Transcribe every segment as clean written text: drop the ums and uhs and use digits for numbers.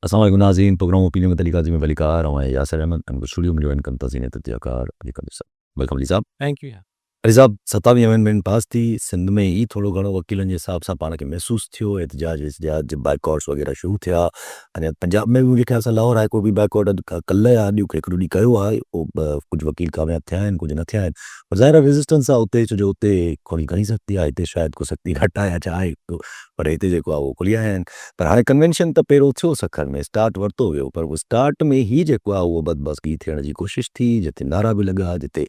अस्सलाम वालेकुम नाज़रीन, प्रोग्राम ओपिनियन में तरीका में वलीकार और मैं यासर अहमद स्टूडियो में जॉइन करता सीनियर तजज़ियाकार अली कादर साहब। वेलकम अली साहब। Thank you. अली साहब, 27वीं अमेंडमेंट पास थी सिंध में ई थोड़ो घणो वकीलनि जे हिसाब सां पाण खे महसूस थियो, एहतिजाज बाइकॉट्स वग़ैरह शुरू थिया। अने पंजाब में भी मुंहिंजे ख़्याल सां लाहौर हाई कोर्ट भी बाइकॉट कल्ह या अॼु हिकिड़ो ॾींहुं कयो आहे। कुझु वकील कामयाब थिया आहिनि, कुझु न थिया आहिनि। पर ज़ाहिर आहे रेज़िस्टेंस आहे उते, छो जो उते थोरी घणी सख़्ती आहे, हिते शायदि को सख़्ती घटि आहे या छा आहे, पर हिते जेको आहे उहो खुली आया आहिनि। पर हाणे कन्वेंशन त पहिरियों थियो सखर में, स्टार्ट वरितो वियो, पर उहो स्टार्ट में ई जेको आहे उहो बदबसगी थियण जी कोशिशि थी, जिते नारा बि लॻा, जिते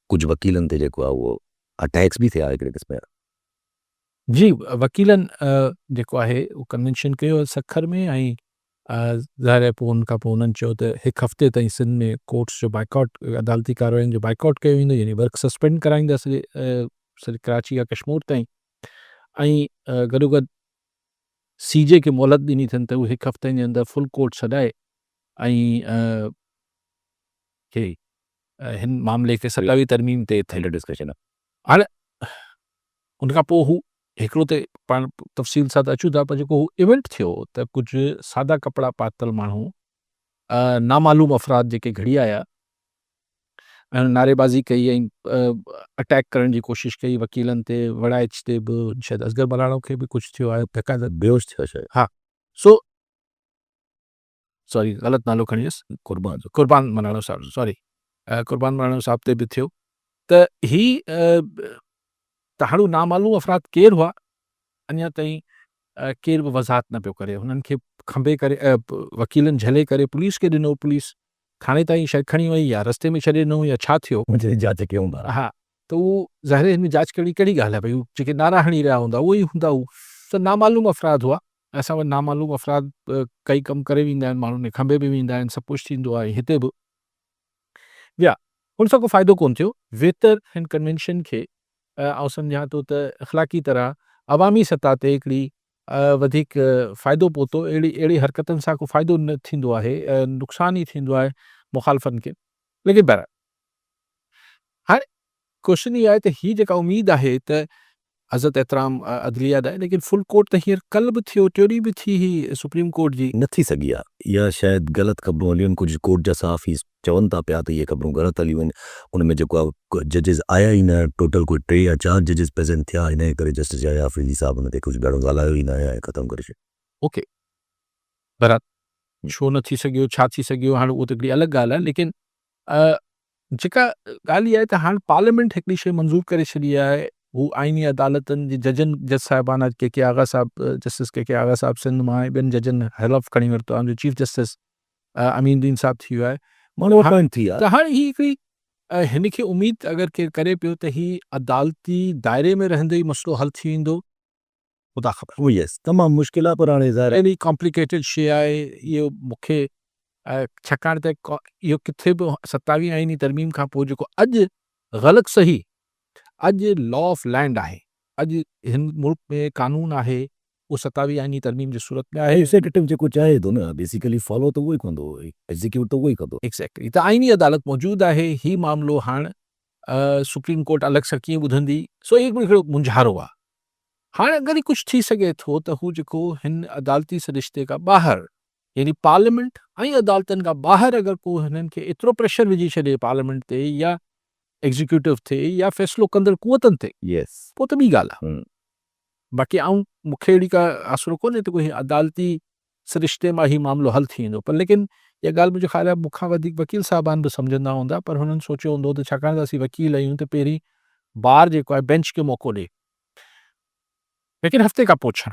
कुझु वकीलनि ते जेको आहे उहो अटैक्स भी थिया हिकिड़े क़िस्म जा। जी, वकीलनि जेको आहे उहो कन्वेंशन कयो सखर में ऐं ज़ाहिर आहे पोइ उनखां पोइ उन्हनि चयो त हिकु हफ़्ते ताईं सिंध में कोर्ट्स जो बाइकॉट, अदालती कार्रवाइयुनि जो बाइकॉट कयो वेंदो, यानी वर्क सस्पेंड कराईंदासीं सॼे कराची या कश्मीर ताईं। ऐं गॾोगॾु सीजे खे मोहलत ॾिनी अथनि त उहे हिकु हफ़्ते जे अंदरि फुल कोर्ट सॾाए ऐं खे हिन मामले खे 27वीं तरमीम ते थिए डिस्कशन हाणे उनखां पोइ हू हिकिड़ो त पाण तफ़सील सां त अचूं था, पर जेको हू इवेंट थियो त कुझु सादा कपिड़ा पातल माण्हू नामालूम अफ़राद जेके घड़ी आया ऐं नारेबाज़ी कई ऐं अटैक करण जी कोशिशि कई वकीलनि ते, वड़ाइच ते बि, शायदि असगर मलाणो खे बि कुझु थियो आहे, बेक़ाइदा बेहोश थियो शायदि। हा। सो सॉरी, ग़लति नालो खणी वियुसि, कुर्बान मलाणो साहिबु, सॉरी, कुर्बान मलाणो साहिब ते बि थियो। त ही त हाणे नामालूम अफ़राद केरु हुआ अञा ताईं केरु बि वज़ाहत न पियो करे। हुननि खे खंभे करे वकीलनि झले करे पुलिस खे ॾिनो, पुलिस थाणे ताईं शायदि खणी वई या रस्ते में छॾे ॾिनो या छा थियो। मुंहिंजी जांच कयूं था। हा, त उहो ज़ाहिर हिन में जांच कहिड़ी कहिड़ी ॻाल्हि आहे भई, जेके नारा हणी रहिया हूंदा उहे ई हूंदा, हू त नामालूम अफ़राद हुआ। असां वटि नामालूम अफ़राद कई कमु करे वेंदा आहिनि, माण्हुनि जे खंभे बि वेंदा आहिनि, सभु कुझु थींदो आहे, हिते बि विया। हुन सां को फ़ाइदो कोन थियो। वेतर हिन कन्वेंशन खे आउं सम्झां थो त अख़लाक़ी तरह अवामी सतह ते हिकिड़ी वधीक फ़ाइदो पहुतो। अहिड़ी हरकतुनि सां को फ़ाइदो न थींदो आहे, नुक़सानु ई थींदो आहे मुख़ालिफ़नि खे। लेकिन बहरहाल हाणे क्वेश्चन इहा आहे त हीअ जेका उमेदु आहे त हज़रत एहतराम अदलिया ॾाहे, लेकिन फुल कोर्ट त हींअर कल्ह बि थियो, टियों ॾींहुं बि थी ही सुप्रीम कोर्ट जी। न थी सघी आहे, इहा शायदि ग़लति ख़बरूं हलियूं आहिनि। कुझु कोर्ट जा सहाफ़ी चवनि था पिया त इहे ख़बरूं ग़लति हलियूं आहिनि। उन में जेको आहे जजिस आया ई न, टोटल कोई 3 या 4 जजिस प्रेज़ेंट थिया, हिन जे करे जस्टिस याहिया आफ़रीदी साहब हुन ते कुझु ॾाढो ॻाल्हायो ई न आहे ऐं ख़तमु करे छॾियो। ओके, बहरहाल छो न थी सघियो, छा थी सघियो, हाणे उहो त हिकिड़ी अलॻि ॻाल्हि आहे। लेकिन जेका ॻाल्हि इहा आहे त हाणे पार्लियामेंट हिकिड़ी शइ मंज़ूर करे छॾी आहे, हू आइनी अदालतनि जे जज साहिबाना के के आगा साहिबु, जस्टिस के आगा साहिबु सिंध मां, ऐं ॿियनि जजनि हलफ़ खणी वरितो आहे, चीफ जस्टिस अमीनुद्दीन साहिबु थी वियो आहे। माण्हू पॉइंट थी आहे। त हाणे ही हिकिड़ी हिन खे उमेदु अगरि केरु करे पियो त ही अदालती दायरे में रहंदे ई मसइलो हल थी वेंदो, ख़ुदा ख़बर। उहो यस, तमामु मुश्किल आहे, पर हाणे ज़ाहिर एॾी कॉम्प्लिकेटेड शइ आहे इहो मूंखे, छाकाणि त इहो किथे बि 27वीं आइनी तरमीम खां पोइ जेको अॼु ग़लति सही, अॼु लॉ ऑफ लैंड आहे, अॼु हिन मुल्क में कानून आहे, उहो 27वीं आइनी तरमीम जी सूरत में आहे। एग्ज़ीक्यूटिव जेको चाहे थो न, बेसिकली फॉलो त उहो ई कंदो, एग्ज़ीक्यूट त उहो ई कंदो। एक्ज़ैक्टली, त आइनी अदालत मौजूदु आहे। ही मामिलो हाणे सुप्रीम कोर्ट अलॻि सां कीअं ॿुधंदी, सो हिकिड़ो मुंझारो आहे। हाणे अगरि ही कुझु थी सघे थो त हू जेको हिन अदालती सिरिश्ते खां ॿाहिरि, यानी पार्लियामेंट ऐं अदालतनि खां ॿाहिरि अगरि को हिननि खे एतिरो प्रेशर विझी छॾे पार्लियामेंट ते या एग्ज़ीक्यूटिव ते या फ़ैसिलो कंदड़ क़ुवतनि ते, यस, पोइ त ॿी ॻाल्हि आहे। बाक़ी मूंखे अहिड़ी का आसिरो कोन्हे त कोई अदालती सिरिश्ते मां ही मामिलो हल थी वेंदो। पर लेकिन इहा ॻाल्हि मुंहिंजो ख़्यालु आहे मूंखां वधीक वकील साहिबान बि सम्झंदा हूंदा, पर हुननि सोचियो हूंदो त छाकाणि त असीं वकील आहियूं त पहिरीं बार जेको आहे बेंच खे मौक़ो ॾे। लेकिन हफ़्ते खां पोइ छा,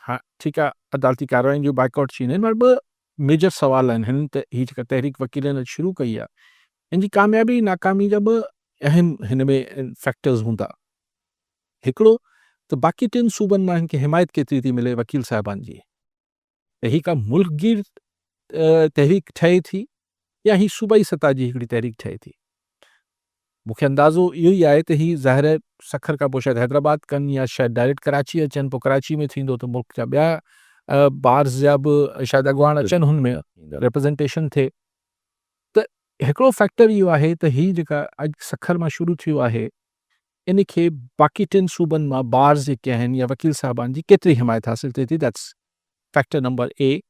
हा ठीकु आहे, अदालती कार्रवाइयुनि जो बाइकआउट थी वेंदा आहिनि, पर ॿ मेजर सुवाल आहिनि। हिन त हीअ जेका तहरीक वकीलनि शुरू कई आहे, हिन जी कामयाबी नाकामी जा ॿ अहम हिन में फैक्टर्स हूंदा। हिकिड़ो त बाक़ी 3 सूबनि मां हिन खे हिमायत केतिरी थी मिले वकील साहिबान जी, त ही का मुल्कगीर तहरीक ठहे थी या ही सूबाई सतह जी हिकिड़ी तहरीक ठहे थी। मूंखे अंदाज़ो इहो ई आहे त ही ज़ाहिर आहे सखर खां पोइ शायदि हैदराबाद कनि या शायदि डायरेक्ट कराची अचनि, पोइ कराची में थींदो त मुल्क जा ॿिया बार्स जा बि शायदि अॻुवान अचनि, हुन में रिप्रेज़ेंटेशन थिए। त हिकिड़ो फैक्टर इहो आहे त ही जेका अॼु सखर मां शुरू थियो आहे, इन खे बाक़ी 3 सूबनि मां बार्स जेके आहिनि या वकील साहिबान जी केतिरी हिमायत हासिल थिए थी, दैट्स फैक्टर नंबर ए।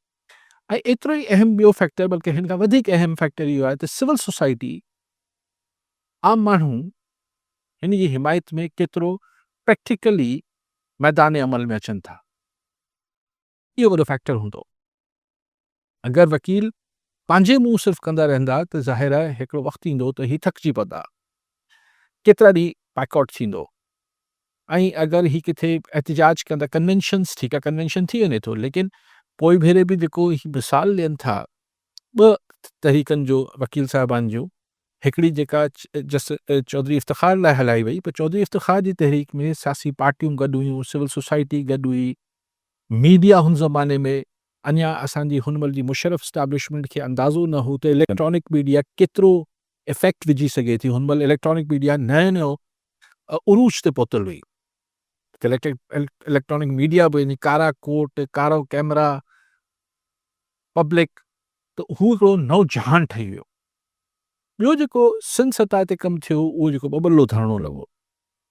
ऐं एतिरो ई अहम ॿियो फैक्टर, बल्कि हिन खां वधीक अहम फैक्टर इहो आहे त सिविल सोसाइटी, आम माण्हू हिन जी हिमायत में केतिरो प्रैक्टिकली मैदान अमल में अचनि था, इहो वॾो फैक्टर हूंदो। अगरि वकील पंहिंजे मुंहुं सिर्फ़ु कंदा रहंदा त ज़ाहिर आहे हिकिड़ो वक़्तु ईंदो त ही थकिजी पवंदा, केतिरा ॾींहं बैकआउट थींदो। ऐं अगरि ही किथे एहतिजाज कंदा, कन्वेंशन्स, ठीकु आहे कन्वेंशन थी वञे थो, लेकिन पोइ भेरे बि जेको ही मिसाल ॾियनि था ॿ तरीक़नि जो वकील साहिबान जूं, हिकिड़ी जेका चौधरी इफ़्तिख़ार लाइ हलाई वई, पर चौधरी इफ़्तिख़ार जी तहरीक में सियासी पार्टियूं गॾु हुयूं, सिविल सोसाइटी गॾु हुई, मीडिया हुन ज़माने में अञा असांजी हुन महिल जी मुशर्रफ स्टैब्लिशमेंट खे अंदाज़ो न हो त इलेक्ट्रॉनिक मीडिया केतिरो इफेक्ट विझी सघे थी। हुन महिल इलेक्ट्रॉनिक मीडिया नयो नयो उरूज ते पहुतल हुई। इलेक्ट्रॉनिक मीडिया बि यानी कारा कोट, कारो कैमरा, पब्लिक, त हू हिकिड़ो नओं जहान ठही वियो। ॿियो जेको सिंध सतह ते कमु थियो उहो जेको बबलो धरणो लॻो,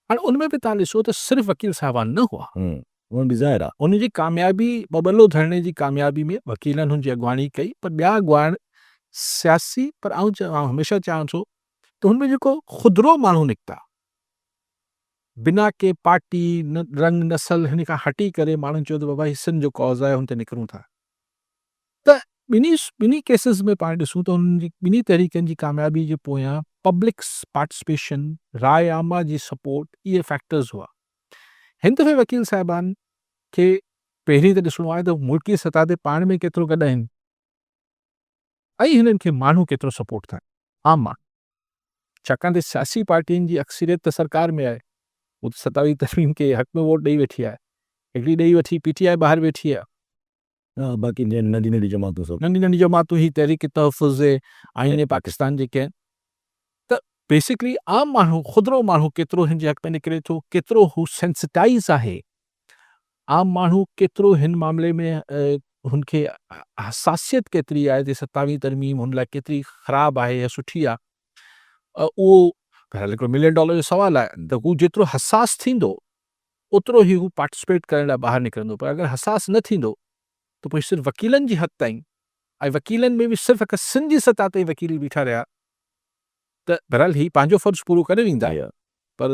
हाणे उन में बि तव्हां ॾिसो त सिर्फ़ु वकील साहिबान न हुआ, उन बि ज़ाहिर आहे उन जी कामयाबी, बबलो धरणे जी कामयाबी में वकीलनि हुन जी अॻुवाणी कई, पर ॿिया अॻुवान सियासी, पर आउं हमेशह चाहियां थो त हुन में जेको खुदरो माण्हू निकिता, बिना के पार्टी न रंग नसल हिन खां हटी करे माण्हुनि चयो त बाबा ही सिंध जो कॉज़ आहे, हुन ते निकिरूं था। त ॿिन्ही केसिस में पाण ॾिसूं त हुननि जी ॿिन्ही तरीक़नि जी कामयाबी जे पोयां पब्लिक पार्टिसिपेशन, राय आमा जी सपोर्ट, इहे फैक्टर्स हुआ। हिन दफ़े वकील साहिबान खे पहिरीं त ॾिसणो आहे त मुल्की सतह ते पाण में केतिरो गॾु आहिनि ऐं हिननि खे माण्हू केतिरो सपोर्ट था, आम माण्हू। छाकाणि त सियासी पार्टियुनि जी अक्सरियत त सरकार में आहे, वो त 27 तरमीम के हक़ में वोट ॾेई वेठी आहे, हिकिड़ी ॾेई वठी पीटीआई ॿाहिरि वेठी आहे, हाँ, बाक़ी नंढी नंढी जमातूं सभु नंढी नंढी जमातूं ही तहरीक तहफ़ुज़, आईन पाकिस्तान जेके आहिनि। त बेसिकली आम माण्हू, खुदरो माण्हू केतिरो हिन जे हक़ में निकिरे थो, केतिरो हू सेंसिटाइज़ आहे, आम माण्हू केतिरो हिन मामले में हुनखे हसासियत केतिरी आहे त 27 तरमीम हुन लाइ केतिरी ख़राबु आहे या सुठी आहे, उहो बहरहाल हिकिड़ो $1 मिलियन जो सुवालु आहे। त हू जेतिरो हसास थींदो ओतिरो ई हू पार्टिसिपेट करण लाइ ॿाहिरि निकिरंदो, पर अगरि हसास न थींदो त पोइ सिर्फ़ु वकीलनि जी हद ताईं, ऐं वकीलनि में बि सिर्फ़ु हिकु सिंध जी सतह ते वकील बीठा रहिया, त बहरहाल ही पंहिंजो फ़र्ज़ु पूरो करे वेंदा, पर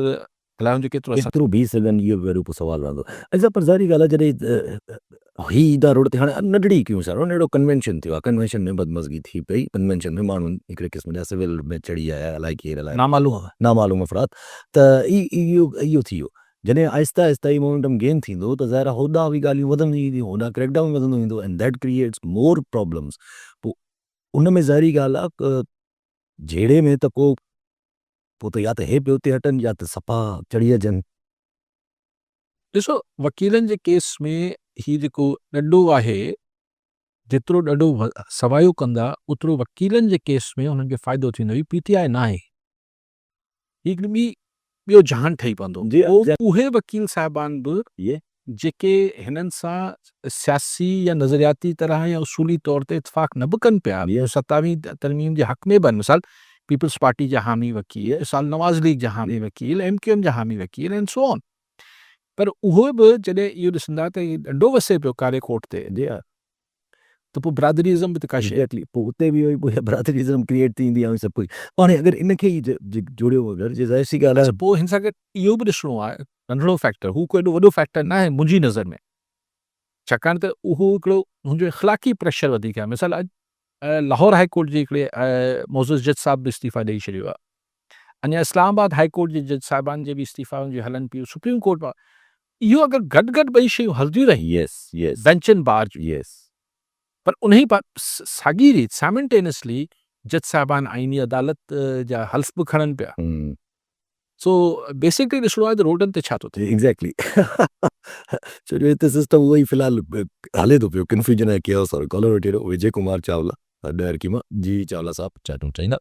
हलाइण जो केतिरो असरु। केतिरो बीह सघनि इहो वरी पोइ सुवालु रहंदो। ऐं पर ज़ाहिरी ॻाल्हि आहे जॾहिं ही ईंदा रोड ते, हाणे नंढड़ी क्यों सर अहिड़ो कन्वेंशन थियो आहे, कन्वेंशन में बदमज़गी थी पई, कन्वेंशन में माण्हू हिकिड़े क़िस्म जा सिविल में चढ़ी आया, अलाए केरु अलाए नामालूम अफ़राद, त इहो थी वियो। जॾहिं आहिस्ता आहिस्ता ई मोमेंटम गेन थींदो त ज़ाहिर आहे होॾां बि ॻाल्हियूं वधंदियूं ईंदियूं, होॾां क्रैकडाउन वधंदो ईंदो, and that creates more problems. पोइ उन में ज़ाहिरी ॻाल्हि आहे जहिड़े में त पोइ त या त हे पियो ते हटनि या त सफ़ा चढ़ी अचनि। ॾिसो वकीलनि जे केस में ही जेको ॾंडो आहे, जेतिरो ॾंडो सवायूं कंदा ओतिरो वकीलनि जे केस में हुननि खे फ़ाइदो थींदो। ही पीटीआई न आहे, हिकिड़ी ॿियो जहान ठही पवंदो। उहे वकील साहिबान बि जेके हिननि सां सियासी या नज़रियाती तरह या उसूली तौर ते इतफ़ाक़ न बि कनि पिया, 27 तरमीम जे हक़ में बि आहिनि, मिसाल पीपल्स पार्टी जा हामी वकील, मिसाल नवाज़ लीग जा हामी वकील, MQM जा हामी वकील, एंड सो ऑन, पर उहे बि जॾहिं इहो ॾिसंदा त इहो ॾंडो वसे पियो कारे कोट ते, त पोइ बिरादरीज़म बि त का शइ, पोइ उते बि बिरादरीज़म क्रिएट थींदी आहे सभु कुझु। हाणे अगरि इनखे ई जोड़ियो वग़ैरह जे ज़ाहिर सी ॻाल्हि आहे, पोइ हिन सां गॾु इहो बि ॾिसणो आहे नंढिड़ो फैक्टर, हू कोई एॾो वॾो फैक्टर न आहे मुंहिंजी नज़र में, छाकाणि त उहो हिकिड़ो हुनजो इख़लाक़ी प्रेशर वधीक आहे। मिसाल अॼु लाहौर हाई कोर्ट जे हिकिड़े मोज़िज़ जज साहिब बि इस्तीफ़ा ॾेई छॾियो आहे, अञा इस्लामाबाद हाई कोर्ट जे जज साहिबान जे बि इस्तीफ़ा जी हलनि पियूं, सुप्रीम कोर्ट मां इहो अगरि गॾु गॾु ॿई शयूं हलंदियूं रही बेंचनि बार जूं, पर उन ई साॻी रीति साइमल्टेनियसली जज साहिबान आईनी अदालत जा हल्फ़ बि खणनि पिया। सो बेसिकली ॾिसणो आहे त रोडनि ते छा थो थिए। एग्ज़ैक्टली छो जो हिते सिस्टम उहो ई फ़िलहालु हले थो पियो, कंफ्यूजन ऐं केओस वारो। कॉलर वठी विजय कुमार चावला ॾहरकी मां। जी चावला साहब छा चाहींदा?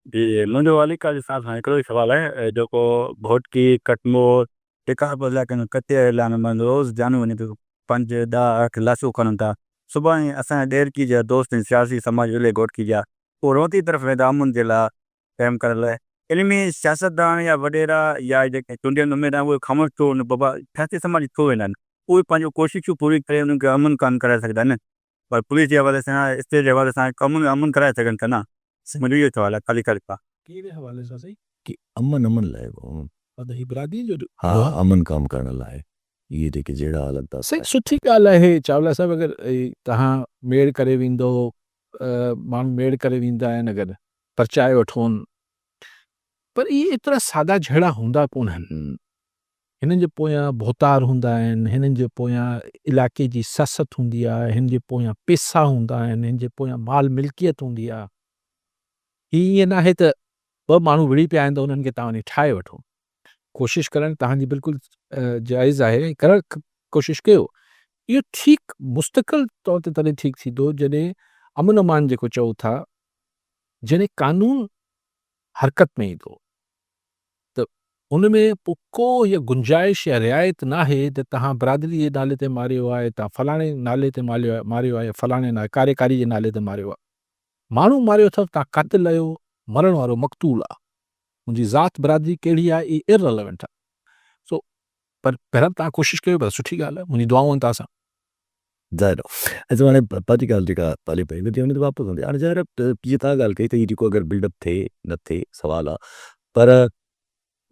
जी मुंहिंजो अलीकाजी साहिब सां हिकिड़ो ई सुवालु आहे, जेको भोटकी कटमोर टिकाब इलाइक़े में कते इलाइक़े में रोज़ु जान वञे पियो, 5-10 लाशूं खणनि था। सुभाणे असांजे ॾेरकी जा दोस्त आहिनि सियासी समाज विले घोटकी जा, उहो रोटी तरफ़ वेंदा अमुन जे लाइ क़ाइमु करण लाइ। इल्मी सियासतदान या वॾेरा या जेके चूंडियल नुमाइंदा उहे ख़ामोश छो बाबा सियासी समाज छो वेंदा आहिनि, उहे पंहिंजूं कोशिशूं पूरी करे उन्हनि खे अमन कान कराए सघंदा आहिनि। पर पुलिस जे हवाले सां स्टेट जे हवाले सां अमन कराए सघनि था न। मुंहिंजो इहो सवाल आहे ख़ाली ख़ाली कहिड़े हवाले सां साईं? कि अमन लाइ ही बिरादरी जो हा अमन काम करण लाइ इहे जेके जहिड़ा हालत था सही सुठी ॻाल्हि आहे चावला साहिबु अगरि तव्हां मेड़ करे वेंदो माण्हू मेड़ करे वेंदा आहिनि अगरि परचाए वठोनि पर इहे एतिरा सादा जहिड़ा हूंदा कोन आहिनि हिननि जे पोयां भोतार हूंदा आहिनि हिननि जे पोयां इलाइक़े जी सियासत हूंदी आहे हिन जे पोयां पैसा हूंदा आहिनि हिन जे पोयां माल मिल्कियत हूंदी आहे ईअं न आहे त ॿ माण्हू विड़ी पिया आहिनि त उन्हनि खे तव्हां वञी ठाहे वठो कोशिशि करणु तव्हांजी बिल्कुलु जाइज़ आहे करणु कोशिशि कयो इहो ठीकु मुस्तक़िल तौर ते तॾहिं ठीकु थींदो जॾहिं अमन अमान जेको चओ था जॾहिं कानून हरकत में ईंदो त उन में पोइ को हीअ गुंजाइश या रिआयत न आहे त तव्हां बिरादरी जे नाले ते मारियो आहे तव्हां फलाणे नाले ते मारियो आहे फलाणे कार्यकारी जे नाले ते मारियो आहे माण्हू मारियो अथव तव्हां क़ातिल आहियो मरण वारो मक़तूल आहे मुंहिंजी ज़ात बिरादरी कहिड़ी आहे इहा इररिलेवेंट आहे सो पर पहिरियों तव्हां कोशिशि कयो पर सुठी ॻाल्हि आहे मुंहिंजी दुआऊं आहिनि तव्हां सां ज़ाहिर ऐं हाणे पंहिंजी ॻाल्हि जेका पले पई नथी वञे त वापसि हूंदी हाणे ज़ाहिर जीअं तव्हां ॻाल्हि कई त हीअ जेको अगरि बिल्डअप थिए न थिए सुवालु आहे पर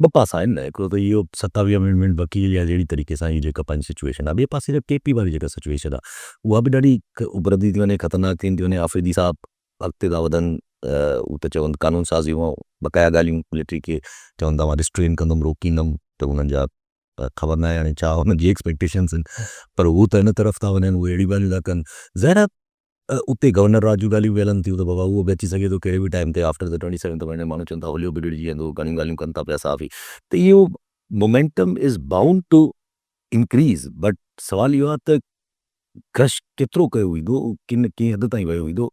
ॿ पासा आहिनि न हिकिड़ो त इहो 27 अमेंडमेंट वकील या जहिड़ी तरीक़े सां हीअ जेका पंहिंजी सिचुएशन आहे ॿिए पासे जा केपी वारी जेका सिचुएशन आहे उहा बि ॾाढी उभरंदी थी वञे ख़तरनाक थींदी थी वञे आफ़रीदी साहब अॻिते था वधनि हू त चवनि कानून साज़ियूं ऐं बक़ाया ॻाल्हियूं मिलिट्री खे चवनि था मां रिस्ट्रेन कंदुमि रोकींदुमि त उन्हनि जा ख़बर न आहे हाणे छा हुननि जी एक्सपेक्टेशन्स आहिनि पर हू त हिन तरफ़ था वञनि उहे अहिड़ी ॻाल्हियूं था कनि ज़ाहिर उते गवर्नर राज जूं ॻाल्हियूं बि हलनि थियूं त बाबा उहो बि अची सघे थो कहिड़े बि टाइम ते आफ्टर द 27 महीने माण्हू चवनि था होलियो बिगड़जी वेंदो घणियूं ॻाल्हियूं कनि था पिया साफ़ ई त इहो momentum is bound to increase but सुवालु इहो आहे त क्रश केतिरो कयो वेंदो किन कीअं हद ताईं वियो वेंदो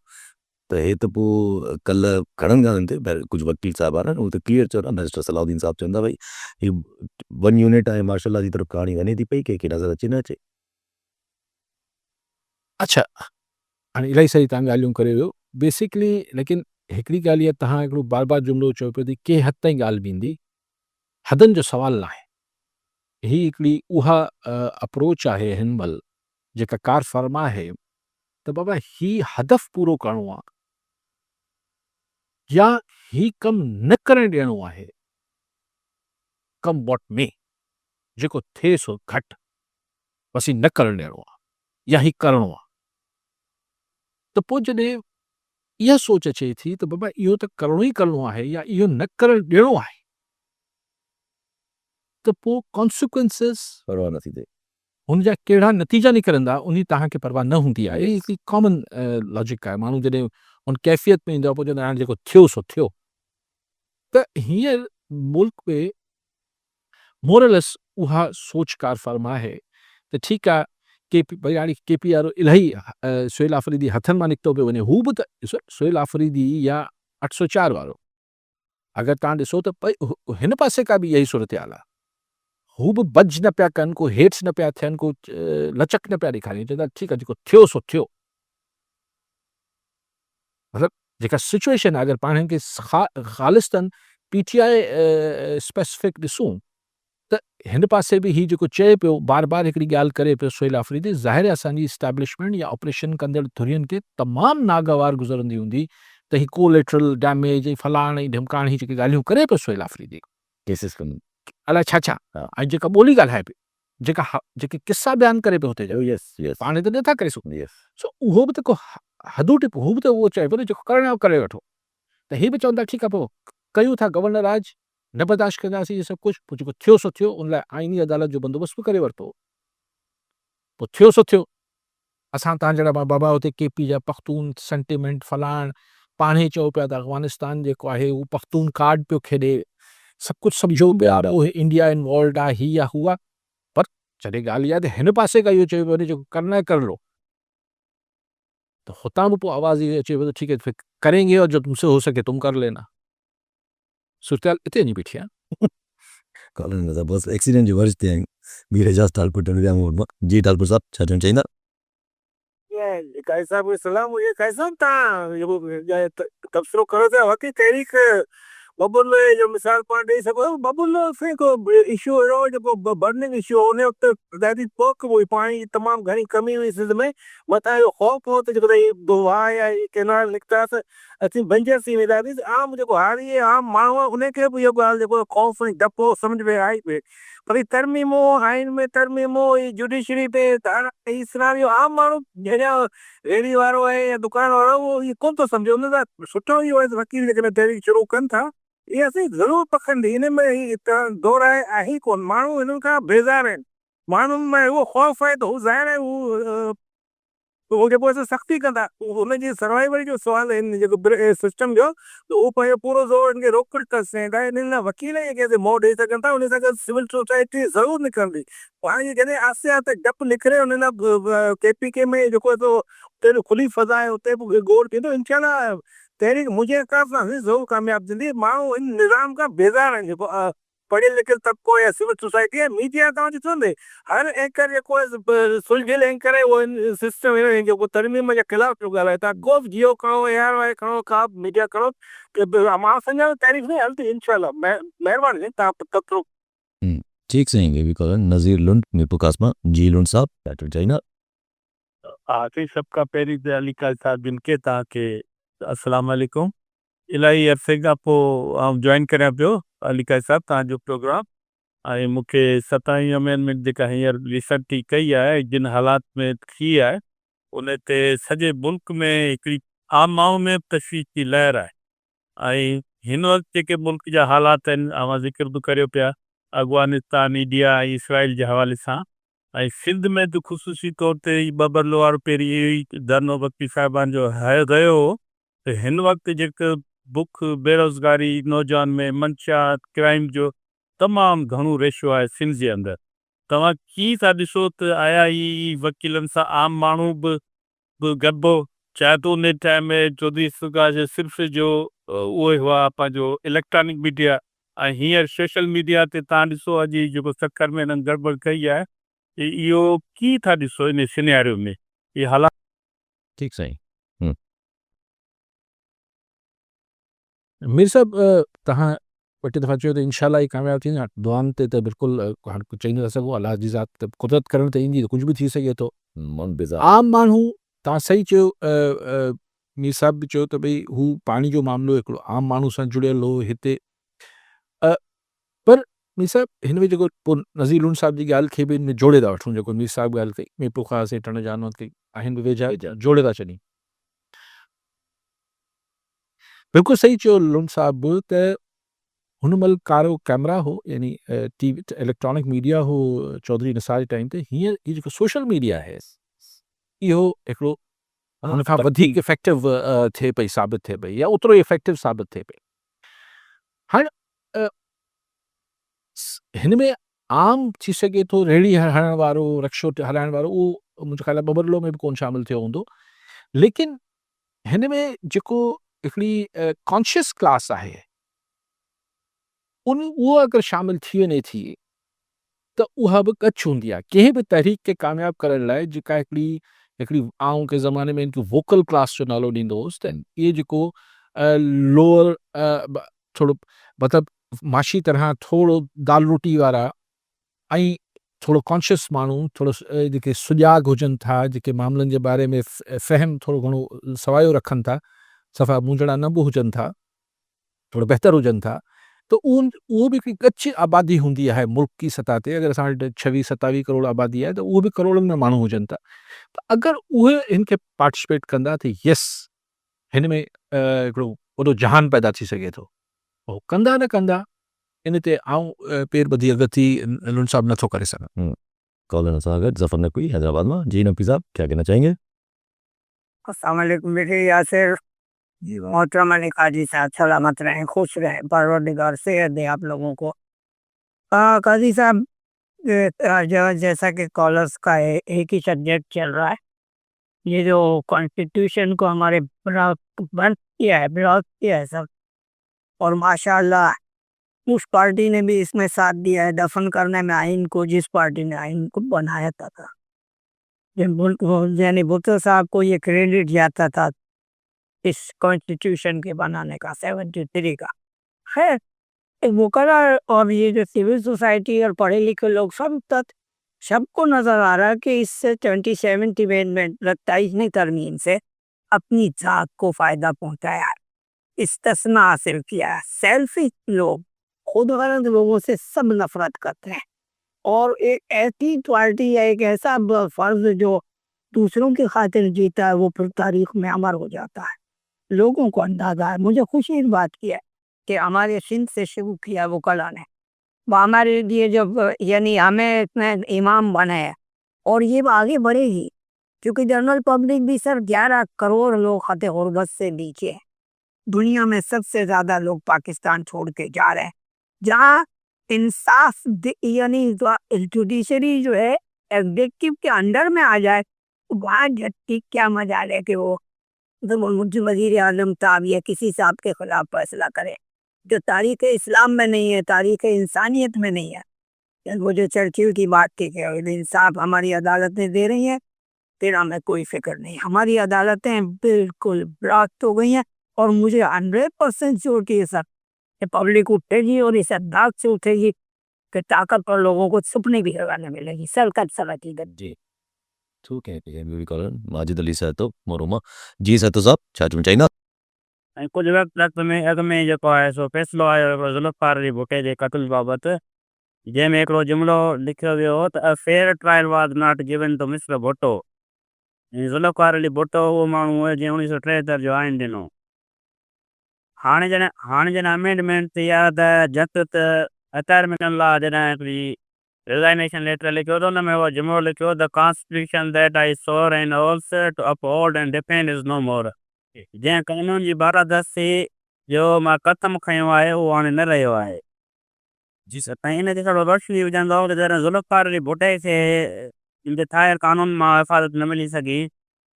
त हे त पोइ कल्ह घणनि ॻाल्हियुनि ते कुझु वकील साहिब आहिनि उहे त क्लियर चवंदा बैरिस्टर सलाउद्दीन साहब चवंदा भई हीउ 1 यूनिट आहे मार्शल लॉ जी तरफ़ कहाणी वञे थी पई कंहिंखे नज़र अचे न अचे अच्छा हाणे इलाही सारी तव्हां ॻाल्हियूं करे वियो बेसिकली लेकिन हिकिड़ी ॻाल्हि इहा तव्हां हिकिड़ो बार बार जुमिलो चयो पियो त कंहिं हद ताईं ॻाल्हि बींदी हदनि जो सुवालु न आहे ही हिकिड़ी उहा अप्रोच आहे हिन महिल जेका कार फर्मा आहे त बाबा ही हदफ़ पूरो करिणो आहे या ही कमु न करणु ॾियणो आहे कम वॉट में जेको थिए सो घटि बसि न करणु ॾियणो आहे या ही करिणो आहे त पोइ जॾहिं इहा सोच अचे थी त बाबा इहो त करिणो ई करिणो आहे या इहो न करणु ॾियणो आहे त पोइ कॉन्सिक्वेंसिस परवाह नथी थिए हुन जा कहिड़ा नतीजा निकिरंदा उन तव्हांखे परवाह न हूंदी आहे इहा हिकिड़ी कॉमन लॉजिक आहे माण्हू जॾहिं उन कैफ़ियत में ईंदो आहे पोइ चवंदा हाणे जेको थियो सो थियो त हींअर मुल्क में मोरलेस उहा सोचकार फर्म आहे त ठीकु आहे केपी भई हाणे केपी वारो इलाही सुहेल आफ़रीदी हथनि मां निकितो पियो वञे हू बि त ॾिसो सुहेल आफ़रीदी या 804 वारो अगरि तव्हां ॾिसो त भई हिन पासे का बि इहा ई सूरत हाल आहे हू बि बज न पिया कनि को हेठि न पिया थियनि को लचक न पिया ॾेखारिनि चवंदा ठीकु आहे जेको थियो सो थियो मतिलबु जेका सिचुएशन आहे अगरि पाण हिन खे ख़ालिस्तनि PTI स्पेसिफिक ॾिसूं त हिन पासे बि हीउ जेको चए पियो बार बार हिकिड़ी ॻाल्हि करे पियो सुहेल आफ़रीदी ज़ाहिर आहे असांजी इस्टेब्लिशमेंट या ऑपरेशन कंदड़ धुरियुनि खे तमामु नागवार गुज़रंदी हूंदी त ही कोलेटरल डैमेज ऐं फलाण ऐं ढिमकाण ही जेके ॻाल्हियूं करे पियो सुहेल आफ़रीदी केसिस कनि अलाए छा छा ऐं जेका ॿोली ॻाल्हाए पियो जेके किसा बयानु करे पियो हुते जा यस यस पाण त नथा करे सघूं यस सो उहो बि त को हदूं टिप हू बि त उहो चए पियो न जेको करणो करे वठो त हे बि चवंदा ठीकु आहे पोइ कयूं था गवर्नर राज न बर्दाश्त कंदासीं इहे सभु कुझु पोइ जेको थियो सो थियो उन लाइ आइनी अदालत जो बंदोबस्तु बि करे वरितो पोइ थियो सो थियो असां तव्हां जहिड़ा बाबा हुते केपी जा पख्तून सेंटिमेंट फलाण पाण ई चओ पिया त अफ़गानिस्तान जेको आहे उहो पख्तून कार्ड पियो खेॾे सभु कुझु सम्झो पिया उहे इंडिया इन्वॉल्ड आहे ही आहे हू आहे पर जॾहिं ॻाल्हि इहा त हिन पासे खां इहो चयो पियो वञे जेको करणो आहे कर लो तो हुतां बि पोइ आवाज़ ये अचे तो ठीक है फिर करेंगे और जो तुमसे हो सके तुम कर लेना सूरत इतने नहीं बैठी है कॉलन में बस एक्सीडेंट जो वर्ष थे मीर एजाज टालपुर टन मोड में जी टालपुर साहब छाजन चाहिदा ये कैसा भी सलाम ये कैसा था ये तबसरो करो थे वकी तारीख बबुल जो मिसाल पाण ॾेई सघो बबुल से को इशू अहिड़ो जेको बर्निंग इशू हो उन वक़्तु ॾाढी पोख हुई पाणी जी तमामु घणी कमी हुई सिंध में मथां इहो ख़ौफ़ हो त जेको त वाह या कैनाल निकितासीं असीं बंजर थी वेंदासीं आम जेको हारी आम माण्हू आहे उनखे बि इहो ॻाल्हि जेको ख़ौफ़ ऐं डपु सम्झ में आई पिए पर ही तरमीमो आइन में तरमीमो ही जुडिशरी ते ही सिनारियो आम माण्हू जहिड़ा रेड़ी वारो आहे या दुकान वारो उहो इहो कोन थो सम्झे उन सां सुठो इहो आहे वकील जेकॾहिं तहरीक शुरू कनि था इहे असीं ज़रूरु पखंदी हिन में ही दौर आहे ई कोन माण्हू हिननि खां बेज़ार आहिनि माण्हुनि में उहो ख़ौफ़ आहे त हू ज़ाहिर आहे उहो जेको असां सख़्ती कंदा हुनजी सर्वाइवल जो सुवाल आहे जेको सिस्टम जो त उहो पंहिंजो पूरो ज़ोर हिनखे रोकड़ अथसि ऐं हिन लाइ वकील ई कंहिंखे मोह ॾेई सघनि था उन सां गॾु सिविल सोसाइटी ज़रूरु निकिरंदी पंहिंजी जॾहिं आसे आसे डपु निकिरे उन लाइ KPK में जेको उते खुली फज़ा आहे उते बि गौर थींदो इंशाल्लाह तहरीक मुंहिंजे हिसाब सां ज़रूरु कामयाबु थींदी माण्हू इन निज़ाम खां बेज़ार आहिनि जेको पढ़ियल लिखियल तबिको या सिविल सोसाइटी आहे मीडिया तव्हां ॾिसो न हर एंकर जेको आहे सुलझियल एंकर आहे उहो सिस्टम जेको तरमीम जे ख़िलाफ़ पियो ॻाल्हाए तव्हां को बि जियो खणो ARY खणो का बि मीडिया खणो मां सम्झां तारीफ़ नहीं हलती इंशाल्लाह महिरबानी तव्हां तकरो ठीक saying we call Nazir Lund Mirpur कासमा जी लुंड साहब that will चाइना आखिरी सबका पहिरीं त अली काज साहब जिन के तव्हांखे अस्सलाम वालेकुम इलाही अरसे खां पोइ आउं जॉइन करियां पियो अली काज साहब तव्हांजो प्रोग्राम ऐं मूंखे 27 अमेंडमेंट जेका हींअर रिसर्च थी कई आहे जिन हालात में थी आहे उन ते सॼे मुल्क में हिकिड़ी आम माण्हू में तशवीश जी लहर आहे ऐं हिन वक़्तु जेके मुल्क जा हालात आहिनि अवां ज़िक्र बि करियो पिया अफ़गानिस्तान इंडिया ऐं इसराइल जे हवाले सां ऐं सिंध में त ख़ुशूसी तौर ते ॿ बरलो वारो पहिरीं इहो ई धरनो वकील साहिबान जो गयो हो त हिन वक़्तु जेको बुख बेरोज़गारी नौजवान में मंशात क्राइम जो तमामु घणो रेशो आहे सिंध जे अंदरि तव्हां कीअं था ॾिसो त आया ई वकीलनि सां आम माण्हू बि गॾिबो चाहे त उन टाइम में चौधरी सुगा जे सिर्फ़ जो उहे हुआ पंहिंजो इलेक्ट्रॉनिक मीडिया ऐं हींअर सोशल मीडिया ते तव्हां ॾिसो अॼु जेको सखर में हिननि गड़बड़ कई आहे इहो कीअं था ॾिसो इन सिनेरियो में इहे हालात ठीक saying मीर साहब तव्हां ॿ टे दफ़ा चयो त इनशाला ई कामयाबु थींदा दुआनि ते त बिल्कुलु हाणे कुझु चई नथा सघूं अलाह जी ज़ात त कुदरत करण त ईंदी त कुझु बि थी सघे थो मन बेज़ार आम माण्हू तव्हां सही चयो मीर साहब बि चयो त भई हू पाणी जो मामिलो हिकिड़ो आम माण्हू सां जुड़ियल हो हिते पर मीर साहब हिन में जेको पोइ नज़ीर लुंड साहब जी ॻाल्हि खे बि हिन में जोड़े था वठूं जेको मीर साहब ॻाल्हि कई मीरपुर ख़ासि हेठि जानवर कई आहिनि बि वेझा जोड़े था छॾी बिल्कुलु सही चयो लुंड साहब त हुन महिल कारो कैमरा हो यानी TV इलेक्ट्रॉनिक मीडिया हो चौधरी निसार जे टाइम ते हींअर हीअ जेको सोशल मीडिया आहे इहो हिकिड़ो हुन खां वधीक इफेक्टिव थिए पई साबित थिए पई या ओतिरो इफेक्टिव साबित थिए पई हाणे हिन में आम थी सघे थो रेड़ी हलाइण वारो रक्शो हलाइण वारो उहो मुंहिंजे ख़्याल आहे बबरलो में बि कोन शामिलु थियो हूंदो लेकिन हिन में जेको हिकिड़ी कॉन्शियस क्लास आहे उहो अगरि शामिलु थी वञे थी त उहा बि कच्छ हूंदी आहे कंहिं बि तहरीक खे कामयाबु करण लाइ जेका हिकिड़ी आउं के ज़माने में इनखे वोकल क्लास जो नालो ॾींदो हुउसि त इहे जेको लोअर थोरो मतिलबु माशी तरह थोरो दाल रोटी वारा ऐं थोरो कॉन्शियस माण्हू थोरो जेके सुजाॻ हुजनि था जेके मामलनि जे बारे में फ़हम थोरो घणो सवायो रखनि था सफ़ा मुंझड़ा न बि हुजनि था थोरो बहितर हुजनि था त उहो बि हिकिड़ी कच्छ आबादी हूंदी आहे मुल्क की सतह ते अगरि असां वटि 26-27 करोड़ आबादी आहे त उहो बि करोड़नि में माण्हू हुजनि था त अगरि उहे हिन खे पार्टिसिपेट कंदा त यस हिन में हिकिड़ो वॾो जहान पैदा थी सघे थो उहो कंदा न कंदा इन ते आउं पेर ॿधी अगति लुंड साहब नथो करे सघां कॉलर सागर जफर नकवी हैदराबाद में जी नकवी साहब क्या कहना चाहेंगे अस्सलाम वालेकुम बेटे यासिर जी मोहतरम अली काजी साहब सलामत रहें खुश रहें परवरदिगार सेहत दे आप लोगों को काजी साहब जैसा कि कॉलर्स का एक ही सब्जेक्ट चल रहा है ये जो कॉन्स्टिट्यूशन को हमारे बंद किया है ब्लॉक किया है सब और माशाल्लाह उस पार्टी ने भी इसमें साथ दिया है दफन करने में आइन को जिस पार्टी ने आइन को बनाया था यानी भुट्टो साहब को ये क्रेडिट जाता था इस कॉन्स्टिट्यूशन के बनाने का 73 का खैर वकला और ये जो सिविल सोसाइटी और पढ़े लिखे लोग सबको नजर आ रहा है कि इससे 27th अमेंडमेंट 27वीं तरमीम से अपनी जात को फायदा पहुंचाया है, इस्तिस्ना हासिल किया है। सेल्फिश लोग खुद गलत लोगों से सब नफरत करते हैं और एक ऐसी क्वालिटी है, एक ऐसा फर्ज जो दूसरों की खातिर जीता है, वो फिर तारीख में अमर हो जाता है। लोगों को अंदाजा है। मुझे खुशी इस बात की है कि हमारे सिंध से शुरू किया वो कला ने, वो हमारे लिए जब यानी हमें इतने इमाम बने हैं और ये आगे बढ़ेगी, क्योंकि जनरल पब्लिक भी सर 11 करोड़ लोग खत गुर्बत से नीचे हैं। दुनिया में सबसे ज्यादा लोग पाकिस्तान छोड़ के जा रहे हैं, जहाँ इंसाफ यानी जुडिशरी जो है एग्जीक्यूटिव के अंडर में आ जाए, वहाँ झटकी क्या मजा है कि वो मुझे वजीर आजम साहब या किसी साहब के खिलाफ फैसला करे जो तारीख इस्लाम में नहीं है, तारीख इंसानियत में नहीं है। वो जो चर्चिल की बात थी कि इंसाफ हमारी अदालतें दे रही हैं, फिर हमें कोई फिक्र नहीं, हमारी अदालतें बिल्कुल रास्त हो गई हैं। और मुझे 100% श्योर की सर पब्लिक उठेगी और इस अंदाज से उठेगी कि ताकतवर लोगों को सपने भी लगाने मिलेगी। सरकत सलाती जी ठीक है ब्यूटी कॉलर माजिद अली साहब मोरुमा जी साहब साहब चाचू चाहिए ऐं कुझु वक़्तु अॻु में जेको आहे सो फ़ैसिलो आयो ज़ुल्फ़ार जी भुटे जे क़त्ल बाबति, जंहिंमें हिकिड़ो जुमिलो लिखियो वियो हो त a fair trial was not given to mister Bhutto. Zulfikar Ali Bhutto उहो माण्हू हुयो जंहिं 1973 जो आइन ॾिनो। हाणे जॾहिं अमेंडमेंट थी आहे त झटि त अतारमेंट लॉ जॾहिं हिकिड़ी रिज़ाइनेशन लेटर लिखियो त हुन में उहो जुमिलो लिखियो the constitution that I swore and also to uphold and defend is no more. जंहिं कानून जी बारादस्ती जो मां कसम खयो आहे उहो हाणे न रहियो आहे। जी सर ऐं इन ते थोरो रोशनी विझंदो त जॾहिं ज़ुल्फ़ार अली भुटे खे इनजे ठाहियल कानून मां हिफ़ाज़त न मिली सघी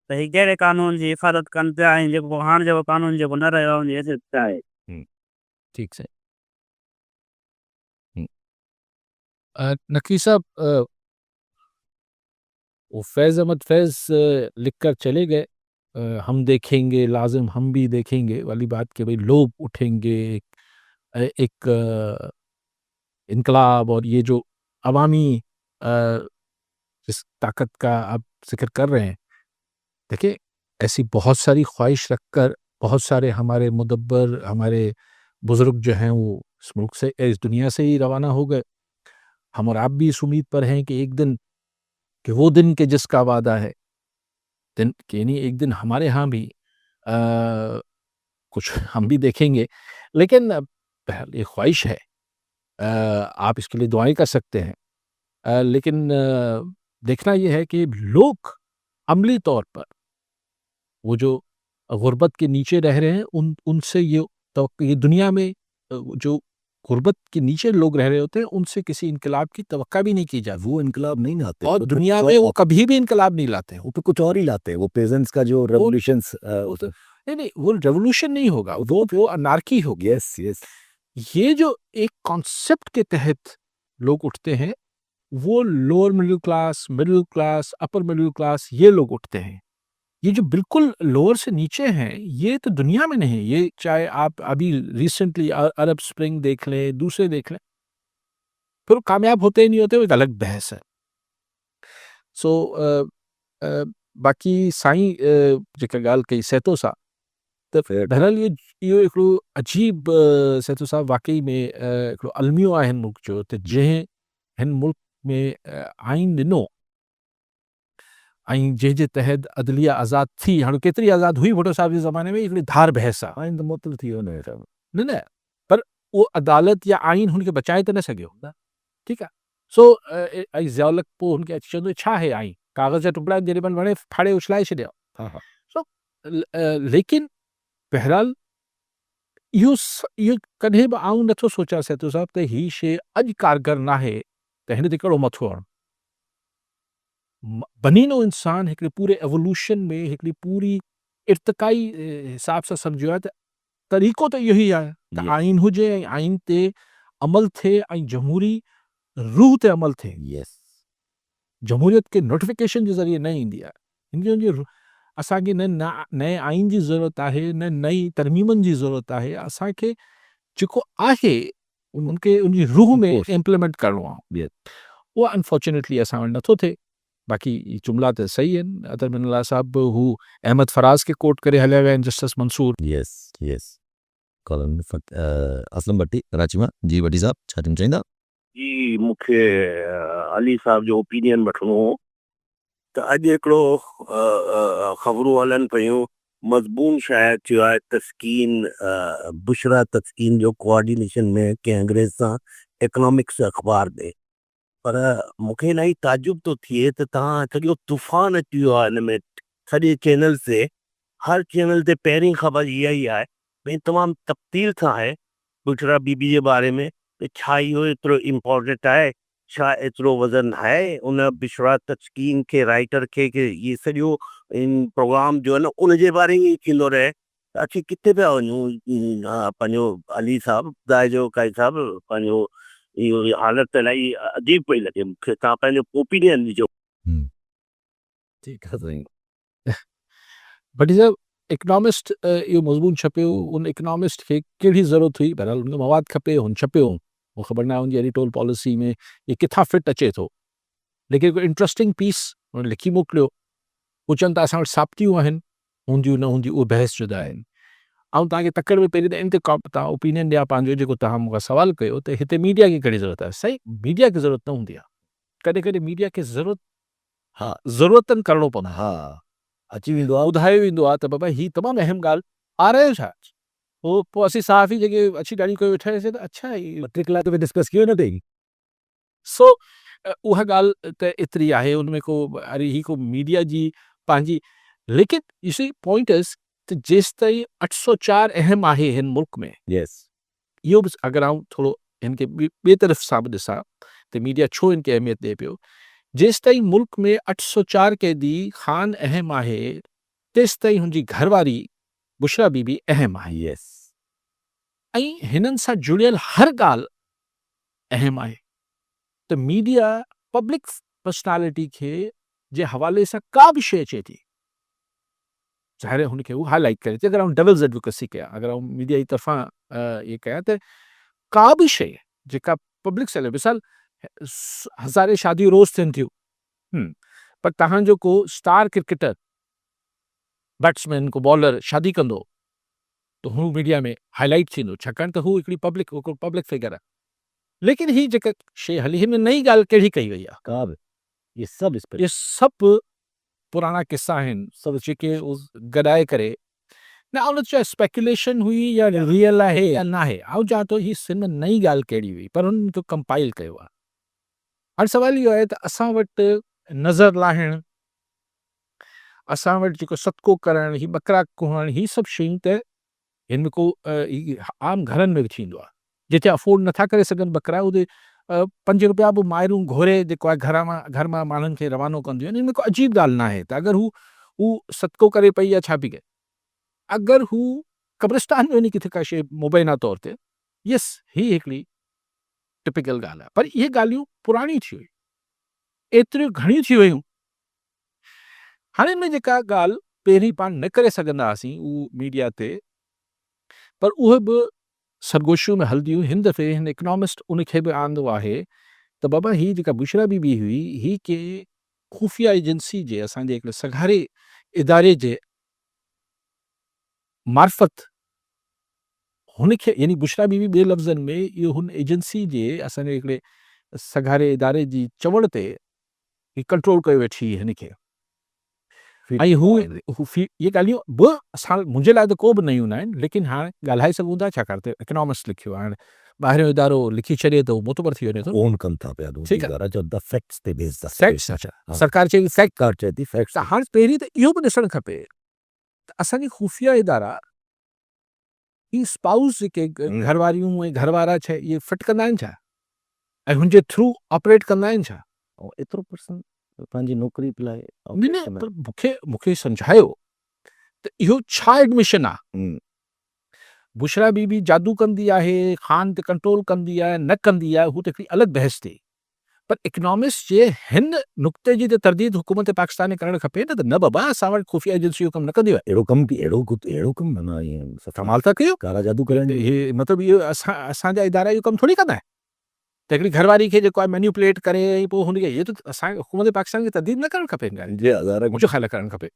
त हीअ कहिड़े कानून जी हिफ़ाज़त कनि पिया ऐं जेको हाणे जेको कानून जेको न रहियो आहे उनजी हैसियत छा आहे। ठीक से नकवी साहब वो फैज़ अहमद फैज़ लिख कर चले गए। हम देखेंगे लाजिम हम भी देखेंगे वाली बात कि भाई लोग उठेंगे, एक इनकलाब और ये जो अवामी जिस ताकत का आप जिक्र कर रहे हैं, देखिए ऐसी बहुत सारी ख्वाहिश रखकर बहुत सारे हमारे मुदब्बर हमारे बुजुर्ग जो हैं वो इस मुल्क से इस दुनिया से ही रवाना हो गए। हम और आप भी इस उम्मीद पर हैं कि एक दिन कि वो दिन के जिसका वादा है दिन कि यानी एक दिन हमारे यहाँ भी कुछ हम भी देखेंगे। लेकिन बहरहाल ये ख्वाहिश है, आप इसके लिए दुआएं कर सकते हैं। लेकिन देखना ये है कि लोग अमली तौर पर वो जो गुर्बत के नीचे रह रहे हैं उनसे ये दुनिया में जो गुर्बत के नीचे लोग रह रहे होते हैं उनसे किसी इनकलाब की तवक्का भी नहीं की जाती वो इनकलाब नहीं लाते और वो दुनिया तो में वो कभी भी इनकलाब नहीं लाते हैं। वो तो कुछ और ही लाते हैं। वो पेजेंट्स का जो रेवोल्यूशंस नहीं वो रेवोल्यूशन नहीं होगा, वो अनार्की होगी। यस यस ये जो एक कॉन्सेप्ट के तहत लोग उठते हैं वो lower middle class upper middle class ये लोग उठते हैं। ये जो बिल्कुल लोअर से नीचे हैं ये तो दुनिया में नहीं। ये चाहे आप अभी रिसेंटली अरब स्प्रिंग देख लें, दूसरे देख लें, फिर वो कामयाब होते ही नहीं होते, वो एक अलग बहस है। सो बाकी साईं जेका ॻाल्हि कई सैतो साहब त बहरहाल इहो हिकिड़ो अजीब सैतो साहब वाकई में हिकिड़ो अलमियो आहे हिन मुल्क जो त जंहिं हिन मुल्क में आइन ॾिनो ऐं जंहिंजे तहत अदलिया आज़ाद थी। हाणे केतिरी आज़ाद हुई भुट्टो साहब जे ज़माने में हिकिड़ी धार बहस आहे। आइन त मुतल थी वियो न न पर उहो अदालत या आइन हुनखे बचाए त न सघियो। ठीकु आहे। सो ऐं ज़ियाउलक पोइ हुनखे अची चवंदो छा आहे आइन, कागज़ जा टुकड़ा जेॾी महिल वणे फाड़े उछलाए छॾिया। हाँ हाँ सो लेकिन बहरहाल इहो कॾहिं बि आऊं नथो सोचां सैतो साहब त ही शइ अॼु कारगर न आहे त हिन ते कहिड़ो मथो हणो। बनीनो इंसान हिकिड़े पूरे एवोल्यूशन में हिकिड़ी पूरी इर्तिकाई हिसाब सां सम्झो आहे त तरीक़ो त इहो ई आहे त आइन हुजे ऐं आइन ते अमल थिए ऐं जमहूरी रूह ते अमल थिए। यस जमहूरियत के नोटिफिकेशन जे ज़रिए न ईंदी आहे। असांखे न नए आइन जी ज़रूरत आहे, न नई तरमीमनि जी ज़रूरत आहे। असांखे जेको आहे उनखे उनजी रूह में course. इम्प्लीमेंट करिणो आहे Yes. उहा अनफॉर्चुनेटली असां वटि नथो थिए बाक़ी ई जुमिला त सही आहिनि अदर मिनल्ला साहब हू अहमद फराज़ खे कोट करे हलिया विया आहिनि justice Mansoor Yes, yes. Colony Aslam Bhatti Karachi मां जी भट्टी साहब छा चवणु चाहींदा जी मूंखे अली साहब जो ओपिनियन वठिणो हो त अॼु हिकिड़ो ख़बरूं हलनि पियूं मज़बून शायदि चयो आहे तस्कीन बुशरा तस्कीन जो कोऑर्डिनेशन में कंहिं अंग्रेज़ सां इकोनॉमिक्स अख़बार ॾे पर मूंखे इलाही ताजुब थो थिए त तव्हां सॼो तूफ़ान अची वियो आहे हिन में सॼे चैनल ते हर चैनल ते पहिरीं ख़बर इहा ई आहे भई तमामु तफ़सील सां आहे बुशरा बीबी जे बारे में त छा इहो एतिरो इम्पोर्टेंट आहे छा एतिरो वज़न आहे उन बुशरा तस्कीन खे राइटर खे कि इहे सॼो इन प्रोग्राम जो आहे न उनजे बारे में ई थींदो रहे त असीं किथे पिया वञूं पंहिंजो अली साहब ख़ुदा जो काई साहब पंहिंजो इहो हालत इलाही अजीब पई लॻे मूंखे तव्हां पंहिंजो ओपिनियन ॾिजो ठीकु आहे साईं भट्टी साहब इकनॉमिस्ट इहो मज़मून छपियो उन इकनॉमिस्ट खे कहिड़ी ज़रूरत हुई बहरहाल हुनखे मवादु खपे हुन छपियो उहो ख़बर न आहे हुनजी एडिटोरियल पॉलिसी में ये किथां फिट अचे थो लेकिन हिकु इंट्रस्टिंग पीस हुन लिखी मोकिलियो हू चवनि था असां वटि साबितियूं आहिनि हूंदियूं न हूंदियूं उहे बहस जुदा आहिनि ऐं तव्हांखे तकड़ में पहिरीं त इन ते तव्हां ओपिनियन ॾिया पंहिंजो जेको तव्हां मूंखां सवाल कयो त हिते मीडिया खे कहिड़ी ज़रूरत आहे सही मीडिया खे ज़रूरत न हूंदी आहे कॾहिं कॾहिं मीडिया खे हा ज़रूरतनि करिणो पवंदो आहे हा अची वेंदो आहे ॿुधायो वेंदो आहे त बाबा हीअ तमामु अहम ॻाल्हि आ रहियो छा पोइ असीं साफ़ी जेके अची ॾाढी कोई वेठा हुआसीं त अच्छा ॿ टे कलाक में डिस्कस कयो न अथई सो उहा ॻाल्हि त एतिरी आहे उनमें को अरे ही को मीडिया जी पंहिंजी लेकिन ॾिसी पॉइंट इज़ त जेसि ताईं 804 अहम आहे हिन मुल्क में यस इहो बि अगरि आउं थोरो हिन खे ॿिए तरफ़ सां बि ॾिसां त मीडिया छो हिन खे अहमियत ॾिए पियो जेसि ताईं मुल्क में 804 कैदी ख़ान अहम आहे तेसि ताईं हुनजी घरवारी बुशरा बीबी अहम आहे यस ऐं हिननि सां जुड़ियल हर ॻाल्हि अहम आहे त मीडिया पब्लिक पर्सनालिटी खे जे हवाले सां का बि शइ अचे थी ज़ाहिर आहे हुनखे हू हाईलाइट करे थी अगरि आउं डबल्स एडवोकेसी कयां अगरि आउं मीडिया जी तरफ़ां इहे कयां त का बि शइ जेका पब्लिक से मिसाल हज़ारे शादियूं रोज़ थियनि थियूं पर तव्हांजो को स्टार क्रिकेटर बैट्समैन को बॉलर शादी कंदो त हू मीडिया में हाईलाइट थींदो छाकाणि त हू हिकिड़ी पब्लिक फिगर आहे लेकिन ही जेका शइ हली हिन में नई ॻाल्हि कहिड़ी कई वई आहे का बि ये सभु इस पे इहे सभु पुराणा किस्सा आहिनि सभु जेके गॾाए करे न उन चयो स्पेकुलेशन हुई या रियल आहे या न आहे आउं चवां थो हीअ सिन नई ॻाल्हि कहिड़ी हुई पर हुननि तो कंपाइल कयो आहे हाणे सुवाल इहो आहे त असां वटि नज़र लाहिणु असां वटि जेको सदको करणु ही ॿकरा कुहणु ही सभु शयूं त हिन में को आम घरनि में बि थींदो आहे जिते अफोर्ड नथा करे सघनि ॿकरा उते 5 रुपया बि माइरूं घोरे जेको आहे घर मां माण्हुनि खे रवानो कंदियूं आहिनि हिन में को अजीब ॻाल्हि न आहे त अगरि हू सदको करे पई या छा पई करे अगरि हू क़ब्रिस्तान में वञी किथे का शइ मुबैना तौर ते यस ही हिकिड़ी टिपिकल ॻाल्हि आहे पर इहे ॻाल्हियूं पुराणी थी हुयूं एतिरियूं घणियूं थी वयूं हाणे हिन में जेका ॻाल्हि पहिरीं पाण न करे सघंदा हुआसीं उहो मीडिया ते पर उहे बि सरगोशियूं में हलंदियूं हिन दफ़े हिन इकनॉमिस्ट उनखे बि आंदो आहे त बाबा हीअ जेका बुशरा बीबी हुई ही के खुफ़िया एजेंसी जे असांजे हिकिड़े सघारे इदारे जे मार्फत हुनखे यानी बुशरा बीबी ॿिए लफ़्ज़नि में इहो हुन एजेंसी जे असांजे हिकिड़े सघारे इदारे जी चवण ते कंट्रोल कयो वेठी हिनखे ऐं इहे ॻाल्हियूं बि असां मुंहिंजे लाइ त को बि नयूं न आहिनि लेकिन हाणे ॻाल्हाए सघूं था छाकाणि त इकनॉमिस्ट लिखियो आहे हाणे ॿाहिरियों इदारो लिखी छॾे त उहो मोतबर थी वञे थो ओन कनि था पिया ठीकु आहे। द फैक्ट्स ते बेस्ड आहे फैक्ट्स अच्छा सरकार चई फैक्ट सरकार चए थी फैक्ट्स त हाणे पहिरीं त इहो बि ॾिसणु खपे त असांजी खुफ़िया इदारा ही स्पाउस जेके घरवारियूं ऐं घरवारा छा इहे फिट कंदा आहिनि छा ऐं हुनजे थ्रू ऑपरेट कंदा आहिनि छा एतिरो पर्सन पंहिंजी नौकिरी लाइ न पर मूंखे सम्झायो त इहो छा एडमिशन आहे बुशरा बीबी जादू कंदी आहे ख़ान ते कंट्रोल कंदी आहे न कंदी आहे हू त हिकिड़ी अलॻि बहस थी पर इकनॉमिस्ट जे हिन नुक़्ते जी त तरदीद हुकूमत पाकिस्तान में करणु खपे न बाबा असां वटि खुफ़िया एजेंसियूं कमु न कंदियूं आहिनि। अहिड़ो कमु माना ईअं कमाल था कयो। कारा जादू करण त इहे मतिलबु इहो असांजा इदारा इहो कमु थोरी कंदा आहिनि त हिकिड़ी घरवारी खे जेको आहे मैन्युपुलेट करे ऐं पोइ हुनखे इहो त असांखे हुकूमत पाकिस्तान खे तरदीद न करणु खपे ॻाल्हि जे हज़ार मुंहिंजो ख़्यालु करणु खपे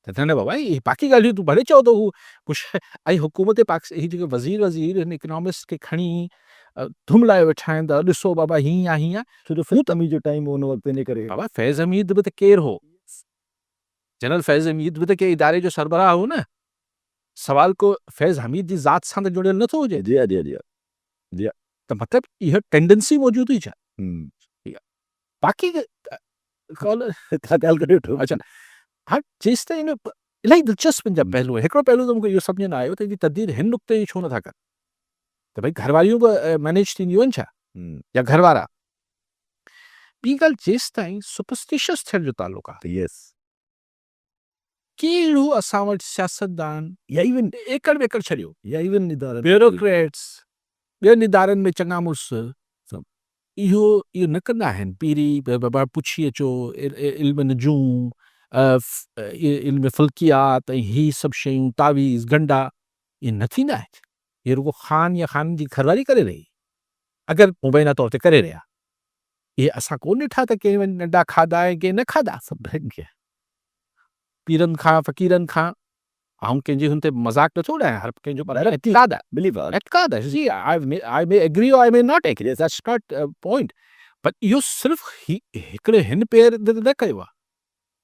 त न बाबा इहे बाक़ी ॻाल्हियूं तूं भले चओ त हू कुझु ऐं हुकूमत पाकिस्तान ही जेके वज़ीर हिन इकनॉमिस्ट खे खणी धुम लाए वेठा आहिनि त ॾिसो बाबा हीअं आहे हीअं सिर्फ़ु तमी जो टाइम हुन वक़्तु इन करे बाबा फैज़ हमीद बि त केरु हो जनरल फैज़ हमीद बि त के इदारे जो सरबराह हो न सवाल को फैज़ हमीद जी ज़ात सां त जुड़ियल नथो हुजे जी जी त मतिलबु इहा टेंडेंसी मौजूद हुई छा बाक़ी ख़्यालु करे वठो अच्छा हाँ जेसि ताईं इलाही दिलचस्प जा पहलू आहे हिकिड़ो पहलू त मूंखे इहो सम्झ न आयो त हिनजी तरदीद हिन नुक़्ते जी छो नथा कनि त भई घरवारियूं बि मैनेज थींदियूं आहिनि छा या घरवारा ॿी ॻाल्हि जेसि ताईं सुपरस्टिशियस थियण जो तालुक आहे यस कहिड़ो असां वटि सियासतदान या इवन एकड़ वेकड़ छॾियो इदारा ब्यूरोक्रेट्स ॿियनि इदारनि में चङा मुड़ुस इहो न कंदा आहिनि पहिरीं बाबा पुछी अचो इल्म नजूम इल्म फल्कियात ऐं ही सभु शयूं तावीज़ गंडा इहे न थींदा आहिनि इहे रुगो ख़ान या ख़ान जी घरवारी करे रही अगरि मुबैना तौर ते करे रहिया इहे असां कोन ॾिठा त कंहिं वञी नंढा खाधा ऐं कंहिं न खाधा सभु पीरनि खां फ़क़ीरनि खां आऊं कंहिंजे हुन ते मज़ाक नथो उॾायां हर कंहिंजो पर एतिक़ाद आहे बिलीव एतिक़ाद आहे see I may agree or I may not agree that's not a point but इहो सिर्फ़ु हिकिड़े हिन पेर न कयो आहे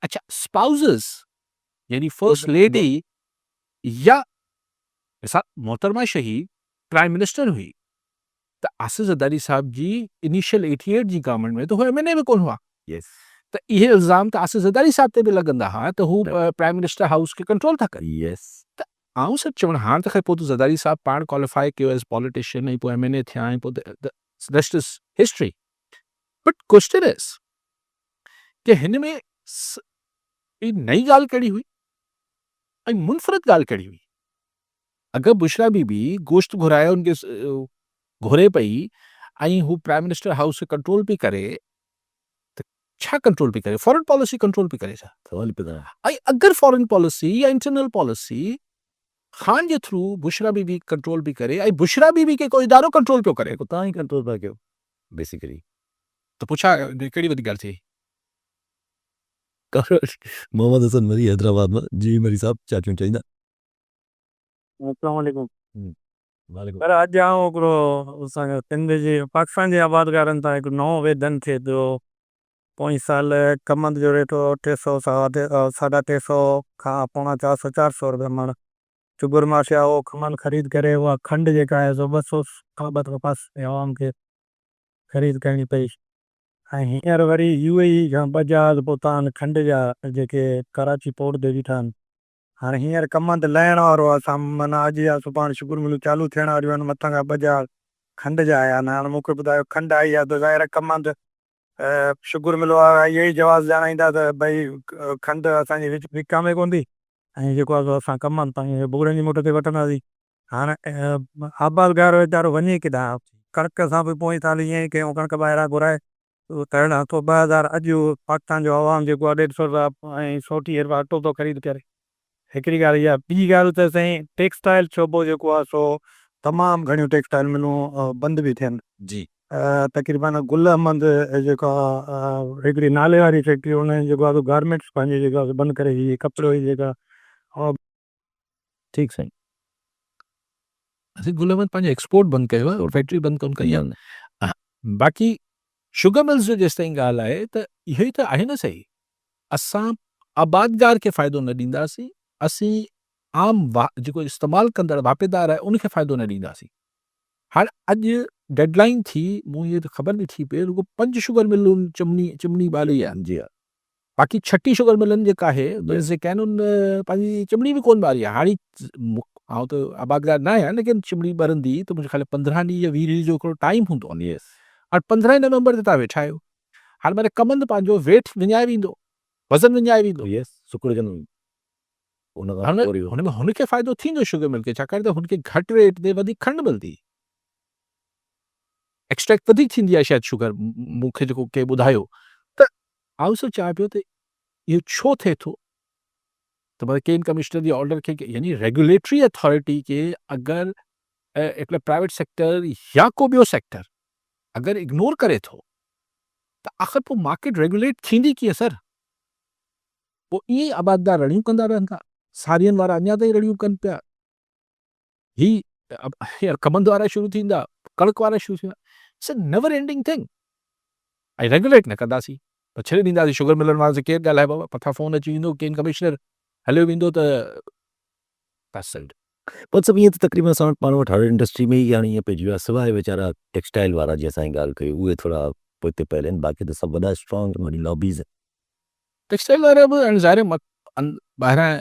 अच्छा स्पाउज़स यानी फर्स्ट लेडी या मिसाल मोहतरमा शहीद प्राइम मिनिस्टर हुई त आसिफ़ ज़रदारी साहब जी इनिशियल 88 जी गवर्नमेंट में त हू MNA में कोन हुआ यस त इहे इल्ज़ाम त आसिफ़ ज़रदारी साहब ते बि लॻंदा हुआ त हू प्राइम मिनिस्टर हाउस खे कंट्रोल था कनि यस त आऊं सभु चवणु हाणे त ख़ैर पोइ तूं ज़रदारी साहब पाण क्वालिफाई कयो एज़ पॉलिटिशियन ऐं पोइ MNA थिया ऐं पोइ rest is history but question is कि हिन में नई ॻाल्हि कहिड़ी हुई ऐं मुनफ़रद ॻाल्हि कहिड़ी हुई अगरि बुशरा बीबी गोश्त घुराए उनखे घुरे पई ऐं हू प्राइम मिनिस्टर हाउस खे कंट्रोल पई करे त छा कंट्रोल पई करे फॉरेन पॉलिसी कंट्रोल पई करे छा सवाल पिया ऐं अगरि फॉरेन पॉलिसी या इंटरनल पॉलिसी ख़ान जे थ्रू बुशरा बीबी कंट्रोल पई करे ऐं बुशरा बीबी खे कोई इदारो कंट्रोल पियो करे तव्हां ई कंट्रोल पिया कयो बेसिकली त पुछा कहिड़ी वॾी ॻाल्हि थी मोहम्मद हसन मरी हैदराबाद में जी मरी साहब चाचू चाहिए अस्सलाम वालेकुम वालेकुम पर अॼु आउं हिकिड़ो असांजो सिंध जे पाकिस्तान जे आबादकारनि तां हिकु नओं वेदन थिए थो पोइ साल कमंद जो रेट 300 350 खां पौणा 400 रुपया मण चुगर माशिया उहो खमंद ख़रीद करे उहा खंड जेका आहे सो 200 खां 200 पास आवाम खे ख़रीद करणी पई ऐं हींअर वरी UAE खां 2 जहाज़ पोइ तव्हां खंड जा जेके कराची पोर्ट ते बीठा आहिनि हाणे हींअर कमंद लहण वारो आहे सां माना अॼु या सुभाणे शुगर मिलूं चालू थियण वारियूं आहिनि मथां खां 2 जहाज़ खंड जा आया आहिनि हाणे मूंखे ॿुधायो खंड आई आहे त ज़ाहिर कमंद शुगर मिलो आहे इहो ई जवाबु ॼाणाईंदा त भई खंड असांजी विका में कोन थी ऐं जेको आहे सो असां कमंद पंहिंजे बुगड़नि जी मुठ ते वठंदासीं हाणे आबादगार वीचारो वञे किथां कणिक सां बि पोइ साल ईअं ई कयूं कणिक ॿाहिरां घुराए करणु हथो 2000 अॼु पाकिस्तान जो आवाम जेको आहे 150 रुपया ऐं 130 रुपया अटो थो ख़रीद करे हिकिड़ी ॻाल्हि इहा ॿी ॻाल्हि त साईं टेक्सटाइल शोबो जेको आहे सो तमामु घणियूं टेक्सटाइल मिलूं बंदि बि थियनि जी तक़रीबन गुल अहमद जेको आहे हिकिड़ी नाले वारी फैक्ट्री हुन जेको आहे गारमेंट्स पंहिंजी जेका बंदि करे हीअ कपिड़ो जी जेका ठीक साईं असीं गुल अहमद पंहिंजो एक्सपोर्ट बंदि कयो आहे और फैक्ट्री बंदि कोन कई आहे बाक़ी शुगर मिल्स जो जेसि ताईं ॻाल्हि आहे त इहो ई त आहे न सही असां आबादगार खे फ़ाइदो न ॾींदासीं असीं आम जेको इस्तेमालु कंदड़ वापेदार आहे उनखे फ़ाइदो न ॾींदासीं हाणे अॼु डेडलाइन थी मूं इहे त ख़बर बि थी पई रुगो 5 शुगर मिलुनि चिमनी ॿारी आहे जी हा बाक़ी 6 शुगर मिलनि जेका आहे जेके आहिनि उन पंहिंजी चिमनी बि कोन ॿारी आहे हाणे आउं त आबादगार न आहियां लेकिन चिमनी ॿरंदी त मुंहिंजे ख़्याल 15 ॾींहं या 20 ॾींहं जो हिकिड़ो टाइम हूंदो आहे यस हाणे 15 नवंबर ते तव्हां वेठा आहियो हाणे माना कमंद पंहिंजो वेट विञाए वेंदो वज़न विञाए वेंदो यस शुक्र जन हुन में हुनखे फ़ाइदो थींदो शुगर मिल खे छाकाणि त हुनखे घटि रेट ते वधीक खंड मिलंदी एक्सट्रैक्ट वधीक थींदी आहे शायदि शुगर मूंखे जेको के ॿुधायो त आउं सोचां पियो त इहो छो थिए थो त मतलब केन कमिश्नर जी ऑर्डर खे यानी रेगुलेटरी अथॉरिटी के अगरि हिकिड़े प्राइवेट सेक्टर या को ॿियो सेक्टर अगरि इग्नोर करे थो त आख़िर पोइ मार्केट रेगुलेट थींदी कीअं सर पोइ ईअं ई आबाददार रड़ियूं कंदा रहंदा सारियुनि वारा अञा ताईं रड़ियूं कनि पिया हीअ कमंद वारा शुरू थींदा कणिक वारा शुरू थींदा it's a never ending thing ऐं रेगुलेट न कंदासीं त छॾे ॾींदासीं शुगर मिलनि वारा से केरु ॻाल्हाए बाबा मथां फ़ोन अची वेंदो केन कमिश्नर हलियो वेंदो त पैसल्ड पर सभु ईअं त तक़रीबन असां वटि पाण वटि हर इंडस्ट्री में ई हाणे ईअं पइजी वियो आहे सवाइ वीचारा टेक्सटाइल वारा जीअं असांजी ॻाल्हि कई उहे थोरा पोइते पयल आहिनि बाक़ी त सभु वॾा स्ट्रॉन्ग वॾी लॉबीज़ टेक्सटाइल वारा बि हाणे ज़ाहिर ॿाहिरां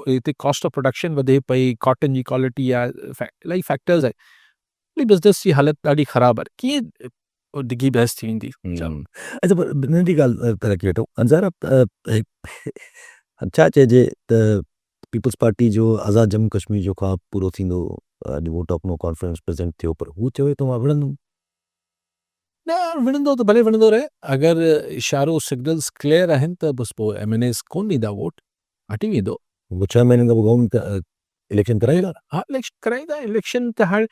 हिते कॉस्ट ऑफ प्रोडक्शन वधे पई कॉटन जी क्वालिटी आहे इलाही फैक्टर्स आहे बिज़नेस जी हालत ॾाढी ख़राबु आहे कीअं डिघी बहस थी वेंदी अच्छा पर नंढी ॻाल्हि रखी वेठो अंज़ार छा चइजे त पीपल्स पार्टी जो आज़ाद जम्मू कश्मीर जो ख़्वाबु पूरो थींदो अॼु vote of no conference present थियो पर हू चवे थो मां विढ़ंदुमि न विढ़ंदो त भले विढ़ंदो रहे अगरि इशारो सिग्नल्स क्लियर आहिनि त बसि पोइ MNAs कोन ॾींदा वोट हटी वेंदो वो 6 महीननि खां पोइ गवर्नमेंट इलेक्शन कराईंदा हा इलेक्शन कराईंदा इलेक्शन त हाणे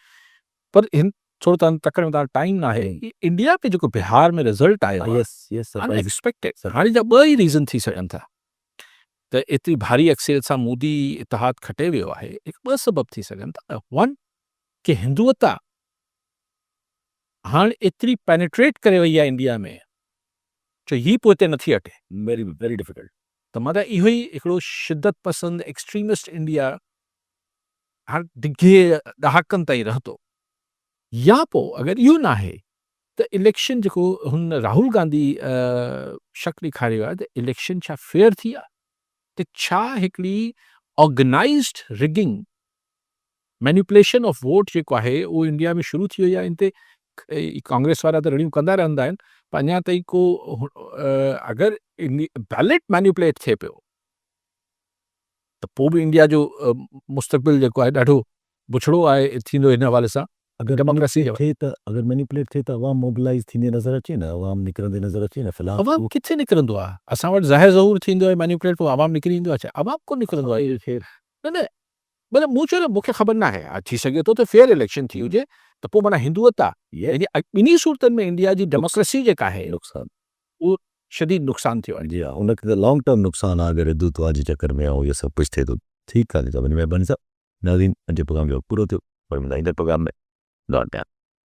पर हिन थोरो तकड़ि में टाइम न आहे इंडिया में जेको बिहार में रिज़ल्ट आयो आहे यस यस अनएक्सपेक्टेड हाणे जा ॿ ई रीज़न थी सघनि था त एतिरी भारी एक्सेल सां मोदी इतिहाद खटे वियो आहे हिकु ॿ सबब थी सघनि था वन कि हिंदुअता हाणे एतिरी पेनिट्रेट करे वई आहे इंडिया में जो ही पोइ हिते नथी अटे वेरी वेरी डिफिकल्ट त मतिलबु इहो ई हिकिड़ो शिदत पसंद एक्सट्रीमिस्ट इंडिया हाणे डिघे ॾहाकनि ताईं रहंदो या पोइ अगरि इहो न आहे त इलेक्शन जेको हुन राहुल गांधी शक ॾेखारियो आहे त इलेक्शन छा फेयर थी आहे त छा हिकिड़ी organised rigging manipulation of vote जेको आहे उहो इंडिया में शुरू थी वई आहे हिते कांग्रेस वारा त रड़ियूं कंदा रहंदा आहिनि पर अञा ताईं को अगरि बैलेट मैनिपुलेट थिए पियो त पोइ बि इंडिया जो मुस्तक़बिल जेको आहे ॾाढो बुछड़ो आहे थींदो हिन हवाले सां अगरि डेमोक्रेसी थिए त अगरि मैनिपुलेट थिए त अवाम मोबिलाइज़ थींदी नज़र अचे न अवाम निकिरंदे नज़र अचे न फ़िलहाल अवाम किथे निकिरंदो आहे असां वटि ज़ाहिर ज़हूर थींदो आहे मैनिपुलेट पोइ अवाम निकिरी ईंदो आहे छा अवाम कोन निकिरंदो आहे न न मतिलबु मूं चयो न मूंखे ख़बर न आहे थी सघे थो त फेयर इलेक्शन थी हुजे त पोइ माना हिंदुअत आहे यानी ॿिन्ही सूरतनि में इंडिया जी डेमोक्रेसी जेका आहे नुक़सानु उहो शदीद नुक़सानु थियो आहे जी हा हुनखे त लॉन्ग टर्म नुक़सानु आहे अगरि हिंदुत्व जे चकर में ऐं इहो सभु कुझु थिए थो ठीकु आहे महिरबानी साहब नाज़रीन अॼु प्रोग्राम जो पूरो थियो वरी मिलंदा ईंदड़ प्रोग्राम में लौट पिया